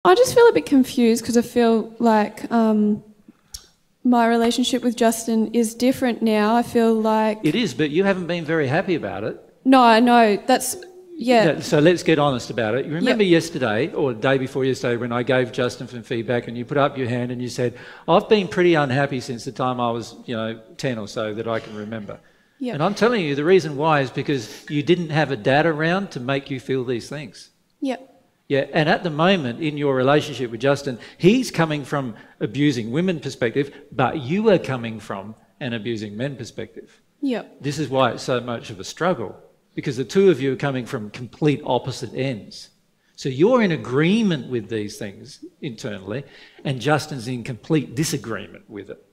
I just feel a bit confused because I feel like my relationship with Justin is different now. I feel like... It is, but you haven't been very happy about it. No, I know. That's... Yeah. So let's get honest about it. You remember yesterday, or the day before yesterday, when I gave Justin some feedback and you put up your hand and you said, I've been pretty unhappy since the time I was, 10 or so that I can remember. Yep. And I'm telling you, the reason why is because you didn't have a dad around to make you feel these things. Yep. Yeah, and at the moment in your relationship with Justin, he's coming from abusing women perspective, but you are coming from an abusing men perspective. Yep. This is why it's so much of a struggle, because the two of you are coming from complete opposite ends. So you're in agreement with these things internally, and Justin's in complete disagreement with it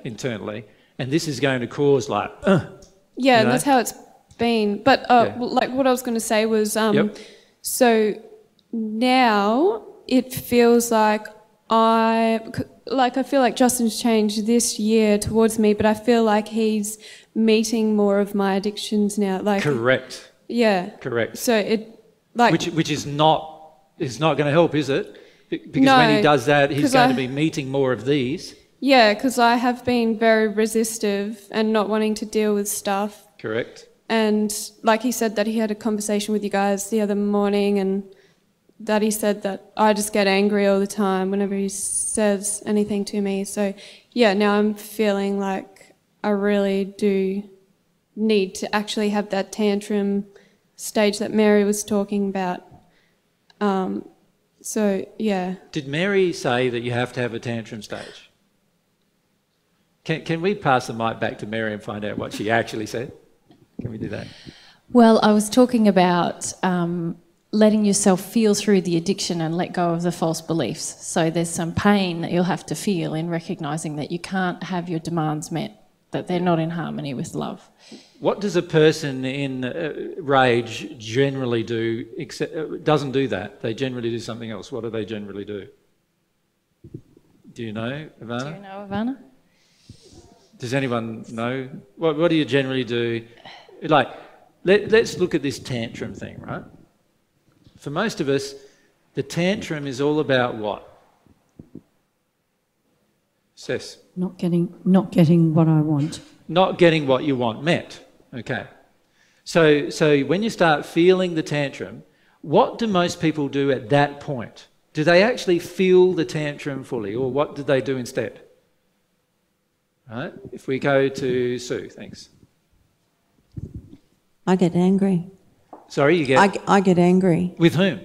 internally, and this is going to cause like... Yeah, and that's how it's been. But like what I was going to say was, so now it feels like I feel like Justin's changed this year towards me, but I feel like he's meeting more of my addictions now. Like correct. Yeah. Correct. So it like which is not going to help, is it? Because when he does that, he's going to be meeting more of these. Yeah, because I have been very resistive and not wanting to deal with stuff. Correct. And like he said that he had a conversation with you guys the other morning, and that he said that I just get angry all the time whenever he says anything to me. So yeah, now I'm feeling like I really do need to actually have that tantrum stage that Mary was talking about. So yeah. Did Mary say that you have to have a tantrum stage? Can we pass the mic back to Mary and find out what she actually said? Can we do that? Well, I was talking about letting yourself feel through the addiction and let go of the false beliefs. So there's some pain that you'll have to feel in recognising that you can't have your demands met, that they're not in harmony with love. What does a person in rage generally do? Doesn't do that. They generally do something else. What do they generally do? Do you know, Ivana? Do you know, Ivana? Does anyone know? What do you generally do? Like, let's look at this tantrum thing, right? For most of us, the tantrum is all about what? Sis? Not getting what I want. Not getting what you want met. Okay. So when you start feeling the tantrum, what do most people do at that point? Do they actually feel the tantrum fully, or what do they do instead? Right? If we go to Sue, thanks. I get angry. Sorry, you get... I get angry. With whom?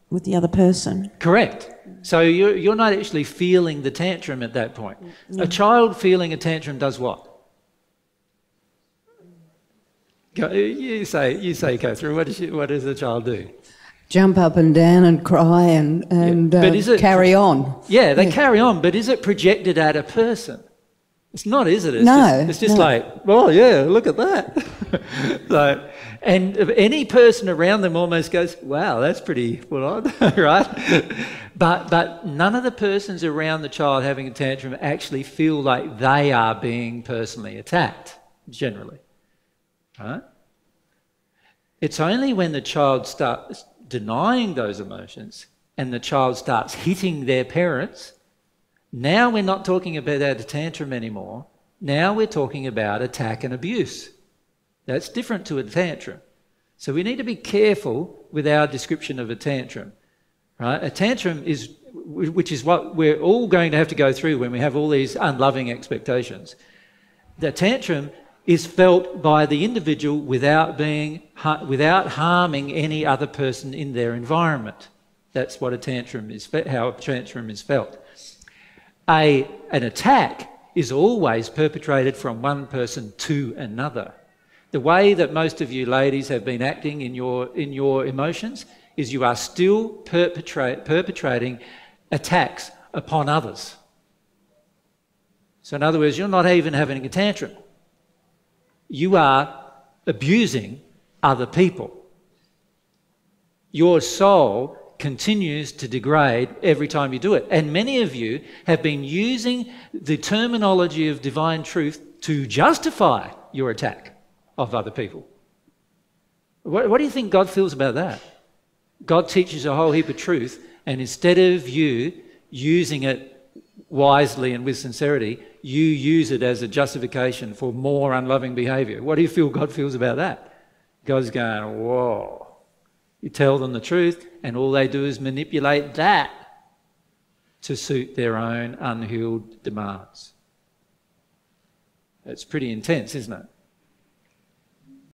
With the other person. Correct. So you're not actually feeling the tantrum at that point. No. A child feeling a tantrum does what? You say, Catherine, what does a child do? Jump up and down and cry and carry on. Yeah, they carry on, but is it projected at a person? It's not, is it? It's just like, oh yeah, look at that. And any person around them almost goes, wow, that's pretty full on, right? But none of the persons around the child having a tantrum actually feel like they are being personally attacked, generally. Right? It's only when the child starts denying those emotions and the child starts hitting their parents, now we're not talking about a tantrum anymore. Now we're talking about attack and abuse. That's different to a tantrum. So we need to be careful with our description of a tantrum. Right? A tantrum is, which is what we're all going to have to go through when we have all these unloving expectations. The tantrum is felt by the individual without harming any other person in their environment. That's what a tantrum is, how a tantrum is felt. An attack is always perpetrated from one person to another. The way that most of you ladies have been acting in your emotions is you are still perpetrating attacks upon others. So in other words, you're not even having a tantrum. You are abusing other people. Your soul continues to degrade every time you do it. And many of you have been using the terminology of divine truth to justify your attack of other people. What do you think God feels about that? God teaches a whole heap of truth, And instead of you using it wisely and with sincerity, you use it as a justification for more unloving behaviour. What do you feel God feels about that? God's going, whoa. You tell them the truth, and all they do is manipulate that to suit their own unhealed demands. It's pretty intense, isn't it?